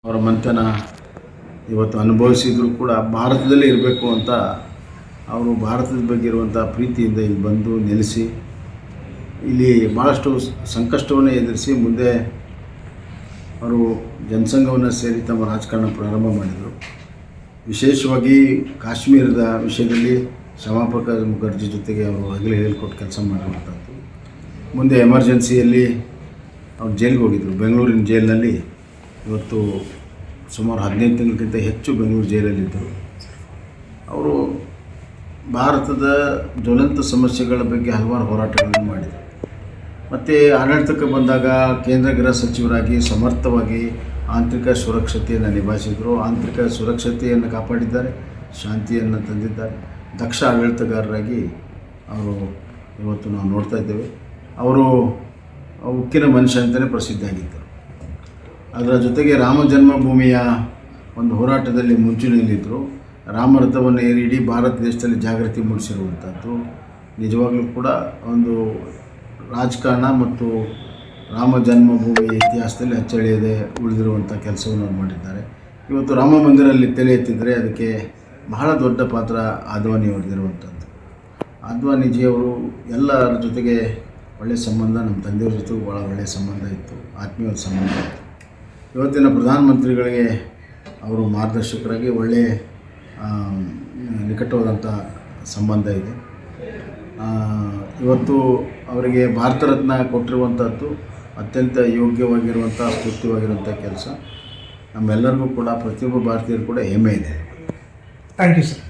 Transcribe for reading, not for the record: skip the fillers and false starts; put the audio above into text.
ಅವರ ಮಂಥನ ಇವತ್ತು ಅನುಭವಿಸಿದರೂ ಕೂಡ ಭಾರತದಲ್ಲೇ ಇರಬೇಕು ಅಂತ ಅವರು ಭಾರತದ ಬಗ್ಗೆ ಇರುವಂಥ ಪ್ರೀತಿಯಿಂದ ಇಲ್ಲಿ ಬಂದು ನೆಲೆಸಿ ಇಲ್ಲಿ ಭಾಳಷ್ಟು ಸಂಕಷ್ಟವನ್ನು ಎದುರಿಸಿ ಮುಂದೆ ಅವರು ಜನಸಂಘವನ್ನು ಸೇರಿ ತಮ್ಮ ರಾಜಕಾರಣ ಪ್ರಾರಂಭ ಮಾಡಿದರು. ವಿಶೇಷವಾಗಿ ಕಾಶ್ಮೀರದ ವಿಷಯದಲ್ಲಿ ಶ್ಯಾಮಾಪ್ರಕಾಶ್ ಮುಖರ್ಜಿ ಜೊತೆಗೆ ಅವರು ಹಗಲು ಹೇಳ್ಕೊಟ್ಟು ಕೆಲಸ ಮಾಡಿರುವಂಥದ್ದು. ಮುಂದೆ ಎಮರ್ಜೆನ್ಸಿಯಲ್ಲಿ ಅವ್ರು ಜೈಲಿಗೆ ಹೋಗಿದ್ದರು. ಬೆಂಗಳೂರಿನ ಜೈಲಿನಲ್ಲಿ ಇವತ್ತು ಸುಮಾರು 15 ತಿಂಗಳಿಗಿಂತ ಹೆಚ್ಚು ಬೆಂಗಳೂರು ಜೈಲಲ್ಲಿದ್ದರು. ಅವರು ಭಾರತದ ಜ್ವಲಂತ ಸಮಸ್ಯೆಗಳ ಬಗ್ಗೆ ಹಲವಾರು ಹೋರಾಟಗಳನ್ನು ಮಾಡಿದರು. ಮತ್ತು ಆಡಳಿತಕ್ಕೆ ಬಂದಾಗ ಕೇಂದ್ರ ಗೃಹ ಸಚಿವರಾಗಿ ಸಮರ್ಥವಾಗಿ ಆಂತರಿಕ ಸುರಕ್ಷತೆಯನ್ನು ನಿಭಾಯಿಸಿದರು. ಆಂತರಿಕ ಸುರಕ್ಷತೆಯನ್ನು ಕಾಪಾಡಿದ್ದಾರೆ, ಶಾಂತಿಯನ್ನು ತಂದಿದ್ದಾರೆ. ದಕ್ಷ ಆಡಳಿತಗಾರರಾಗಿ ಅವರು ಇವತ್ತು ನಾವು ನೋಡ್ತಾ ಇದ್ದೇವೆ. ಅವರು ಉಕ್ಕಿನ ಮನುಷ್ಯ ಅಂತಲೇ ಪ್ರಸಿದ್ಧಿಯಾಗಿದ್ದರು. ಅದರ ಜೊತೆಗೆ ರಾಮ ಜನ್ಮಭೂಮಿಯ ಒಂದು ಹೋರಾಟದಲ್ಲಿ ಮುಂಚೂಣಿಯಲ್ಲಿದ್ದರು. ರಾಮರಥವನ್ನು ಏರಿ ಇಡೀ ಭಾರತ ದೇಶದಲ್ಲಿ ಜಾಗೃತಿ ಮೂಡಿಸಿರುವಂಥದ್ದು ನಿಜವಾಗಲೂ ಕೂಡ ಒಂದು ರಾಜಕಾರಣ ಮತ್ತು ರಾಮ ಜನ್ಮಭೂಮಿ ಇತಿಹಾಸದಲ್ಲಿ ಅಚ್ಚಳಿಯದೆ ಉಳಿದಿರುವಂಥ ಕೆಲಸವನ್ನು ಮಾಡಿದ್ದಾರೆ. ಇವತ್ತು ರಾಮ ಮಂದಿರಲ್ಲಿ ತಲೆ ಎತ್ತಿದರೆ ಅದಕ್ಕೆ ಬಹಳ ದೊಡ್ಡ ಪಾತ್ರ ಆದ್ವಾನಿಯವರದಿರುವಂಥದ್ದು. ಆದ್ವಾನಿಜಿಯವರು ಎಲ್ಲರ ಜೊತೆಗೆ ಒಳ್ಳೆಯ ಸಂಬಂಧ, ನಮ್ಮ ತಂದೆಯವ್ರ ಜೊತೆಗೂ ಭಾಳ ಒಳ್ಳೆಯ ಸಂಬಂಧ ಇತ್ತು, ಆತ್ಮೀಯವಾದ ಸಂಬಂಧ ಇತ್ತು. ಇವತ್ತಿನ ಪ್ರಧಾನಮಂತ್ರಿಗಳಿಗೆ ಅವರು ಮಾರ್ಗದರ್ಶಕರಾಗಿ ಒಳ್ಳೆಯ ನಿಕಟವಾದಂಥ ಸಂಬಂಧ ಇದೆ. ಇವತ್ತು ಅವರಿಗೆ ಭಾರತ ರತ್ನ ಕೊಟ್ಟಿರುವಂಥದ್ದು ಅತ್ಯಂತ ಯೋಗ್ಯವಾಗಿರುವಂಥ ಸ್ತುತ್ಯವಾಗಿರುವಂಥ ಕೆಲಸ. ನಮ್ಮೆಲ್ಲರಿಗೂ ಕೂಡ ಪ್ರತಿಯೊಬ್ಬ ಭಾರತೀಯರು ಕೂಡ ಹೆಮ್ಮೆ ಇದೆ. Thank you sir.